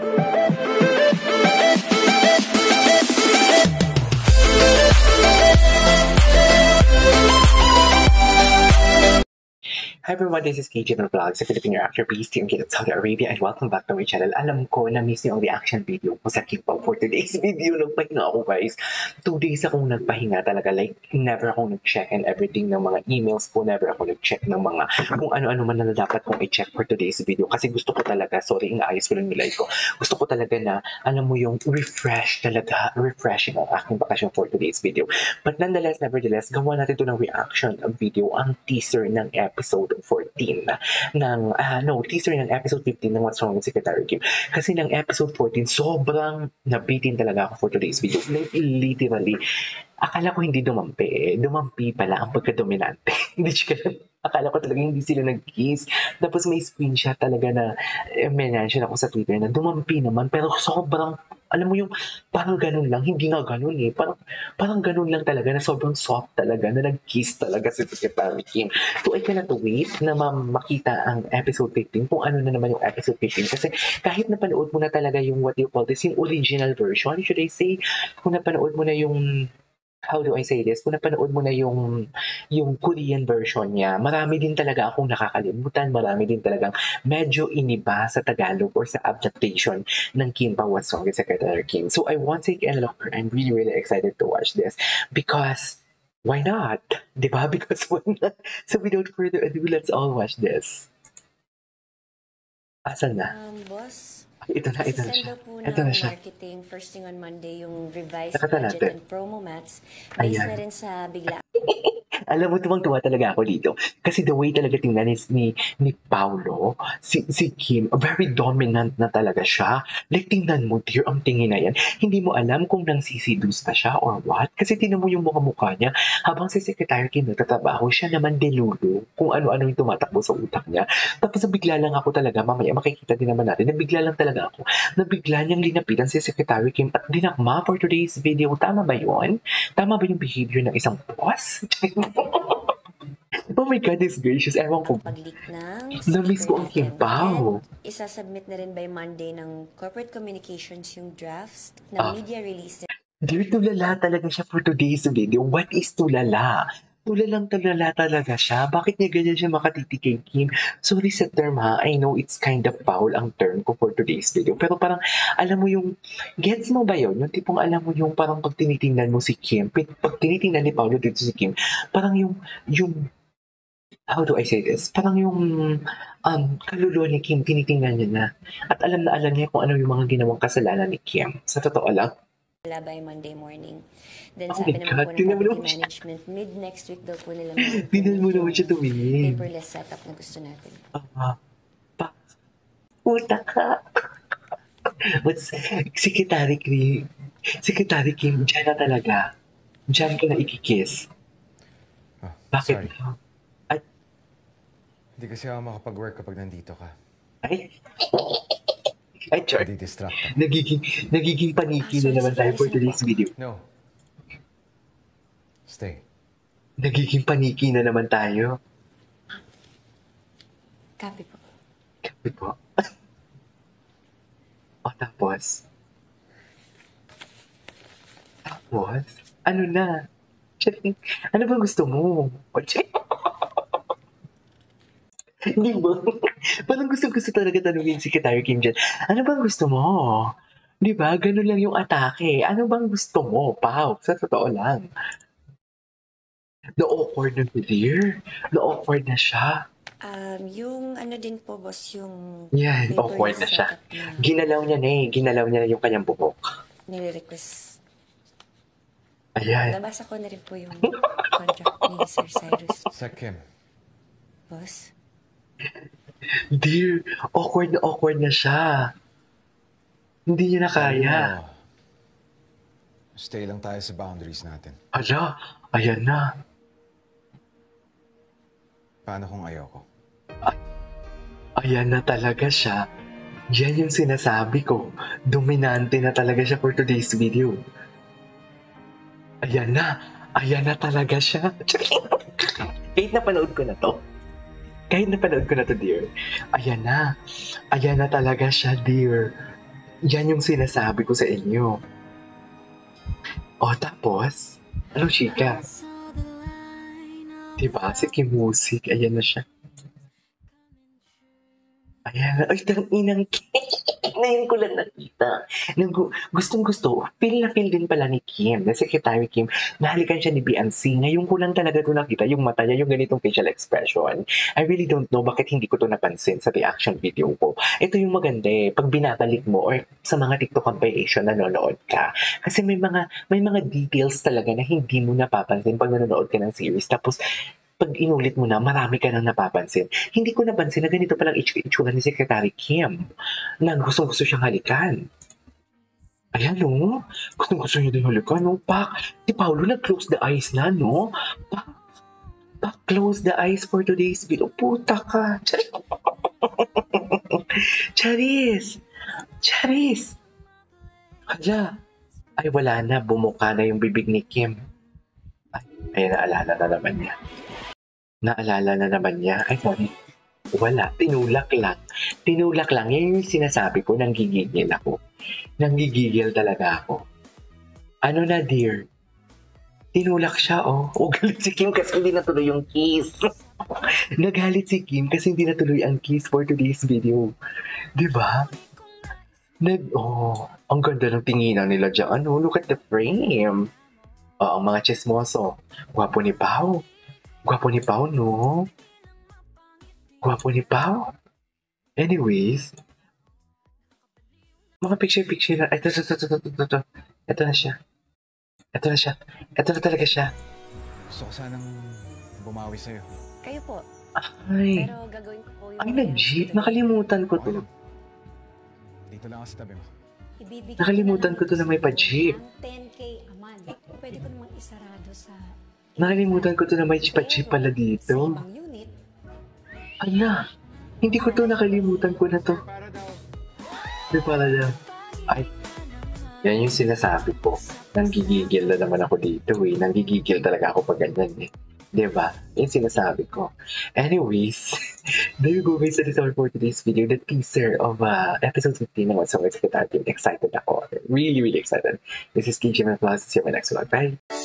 Hi everyone, this is KJ Vlogs, a Filipino actor based in Saudi Arabia, and welcome back to my channel. Alam ko, na-miss niyo ang reaction video ko sa Kipaw for today's video. Nagpahinga ako guys. 2 days akong nagpahinga talaga. Like, never akong nag-check and everything ng mga emails ko. Never ako nag-check ng mga kung ano-ano man na dapat kong i-check for today's video. Kasi gusto ko talaga, sorry, inaayos ko lang yung live ko. Gusto ko talaga na, alam mo yung refresh talaga, refreshing ang aking bakasyon for today's video. But nonetheless, nevertheless, gawa natin ito ng reaction video, ang teaser ng episode 14 teaser ng episode 15 ng What's Wrong with Secretary Kim. Kasi ng episode 14, sobrang nabitin talaga ako for today's video. Like, literally, akala ko hindi dumampi. Dumampi pala ang pagka-dominante. Hindi siya akala ko talaga hindi sila nag-kiss. Tapos may screenshot talaga na mention ako sa Twitter na dumampi naman. Pero sobrang, alam mo yung parang ganun lang. Hindi nga ganun eh. Parang ganun lang talaga na sobrang soft talaga na nag-kiss talaga si Secretary Kim. So I cannot wait na makita ang episode 15 kung ano na naman yung episode 15. Kasi kahit napanood mo na talaga yung what do you call this, yung original version, should I say, kung napanood mo na yung how do I say this? Kung napanood mo na yung Korean version niya, marami din talaga akong nakakalimutan, marami din talagang medyo iniba sa Tagalog or sa adaptation ng Kim Pao What's Wrong with Secretary Kim. So I won't take any longer. I'm really, really excited to watch this because why not? Diba? Because why not? So without further ado, let's all watch this. Asan na? Boss, ito na siya. Ito na siya. Marketing first thing on Monday yung revised Nakata budget natin. and promo mats based na rin sa bigla. Alam mo, tuwang-tuwa talaga ako dito. Kasi the way talaga tingnan ni Paolo, si Kim, very dominant na talaga siya. Like, tingnan mo, dear, ang tingin na yan. Hindi mo alam kung nang sisidus pa siya or what. Kasi tingnan mo yung mukha niya. Habang si Secretary Kim nagtatrabaho, siya naman delulu kung ano-ano yung tumatakbo sa utak niya. Tapos nabigla lang ako talaga, mamaya makikita din naman natin, nabigla lang talaga ako. Nabigla niyang linapitan si Secretary Kim at dinakma for today's video. Tama ba yun? Tama ba yung behavior ng isang boss? Oh my God, this gracious. Ewan ko. Pag-leak ng Na-miss ko ang Kim Pao. Isasubmit na rin by Monday ng corporate communications yung drafts ng media release. Dear, tulala talaga siya for today's video. What is tulala? Tulala talaga siya. Bakit niya ganyan siya makatiti kay Kim? Sorry sa term ha. I know it's kind of foul ang term ko for today's video. Pero parang, alam mo yung, gets mo ba yun? Yung tipong alam mo yung parang pag tinitingnan mo si Kim, pag tinitingnan ni Paolo dito si Kim, parang yung how do I say this? Parang yung kaluluwa ni Kim, tinitingnan niya na. At alam na alam niya kung ano yung mga ginawang kasalanan ni Kim. Sa totoo lang. By Monday morning. Then Oh sabi my naman God, po ng tingnan mo property naman siya. management, mid next week daw po nila Tingnan mo naman siya tumingin. paperless setup na gusto natin. Puta ka. But Secretary Kim, dyan na talaga. Dyan ka na ikikiss. Bakit? Sorry. Ay, Hindi kasi ako makapag-work kapag nandito ka. Char. Di-distract ako. Nagiging paniki na naman tayo for today's video. No. Stay. Nagiging paniki na naman tayo. Copy po. Kapit po. O tapos? Ano na? Ano ba gusto mo? Hindi ba? Parang gusto talaga tanungin si Secretary Kim dyan. Ano bang gusto mo? Di ba? Ganun lang yung atake. Ano bang gusto mo, Pao? Sa totoo lang. Na-awkward na dear. Na-awkward na siya. Yung ano din po, boss, yung Yan, awkward na siya. Ginalaw niya na yung kanyang bubok. nire-request. Ayan. Nabasa ko na rin po yung contract ni Sir Cyrus. Sa Kim. Boss? Dear, awkward na siya. Hindi niya na kaya. Stay lang tayo sa boundaries natin. Ala, ayan na. Paano kung ayoko? Ayan na talaga siya. Yan yung sinasabi ko. Dominante na talaga siya for today's video. Ayan na talaga siya. Kahit napanood ko na to, dear. Ayan na talaga siya, dear. Yan yung sinasabi ko sa inyo. O, tapos, anong chika? Diba? Si Kim Music, ayan na siya. Ayan, ay, inang ngayon ko lang nakita. Gustong gusto, feel na feel din pala ni Kim, na Secretary Kim, nahalikan siya ni Beyonce. Ngayon ko lang talaga ito nakita, yung mata niya, yung ganitong facial expression. I really don't know bakit hindi ko ito napansin sa reaction video ko. Ito yung maganda pag binabalik mo or sa mga TikTok compilation nanonood ka. Kasi may mga details talaga na hindi mo napapansin pag nanonood ka ng series. Tapos, pag inulit mo na, marami ka nang napapansin. Hindi ko napansin na ganito palang itsura ni Secretary Kim. Na gustong-gusto siyang halikan. Ayan, no? Gustong-gusto niya din halikan, no? Si Paolo nag-close the eyes na, no? Close the eyes for today's video. Puta ka. Charis! Hala. Ay, wala na. Bumuka na yung bibig ni Kim. Ay, naalala na naman niya. Ay, sorry. Wala. Tinulak lang. Yan yung sinasabi ko. Nanggigigil ako. Nanggigigil talaga ako. Ano na, dear? Tinulak siya, oh. O, galit si Kim kasi hindi natuloy yung kiss. Nagalit si Kim kasi hindi natuloy ang kiss for today's video. Diba? Ang ganda ng tinginan nila dyan. Ano, look at the frame. Ang mga chismoso. Gwapo ni Pao, no? Gwapo ni Pao. Anyways, mga picture na. Ito. Ito na siya. Ito na talaga siya. Gusto ko sanang bumawi sa'yo. Kayo po. Ay, Pero gagawin ko po yung... nag-jeep. Nakalimutan ko to. Dito lang ako sa tabi mo. Ibibigay Nakalimutan ko to na may pa-jeep. 10K a month. Pwede ko namang isarado sa... Nakalimutan ko to na may pa-jeep pala Sa dito. ibang unit. Ala, hindi ko to nakalimutan ko na to. Para daw. Ay, yan yung sinasabi ko. Nanggigigil na naman ako dito Nanggigigil talaga ako pag ganyan Diba? Yung sinasabi ko. Anyways, there you go guys. That is all for today's video. The teaser of episode 15 ng What's Up with Secretary Kim. Excited ako. Really, really excited. This is KJ Vlog. See you in my next vlog. Bye!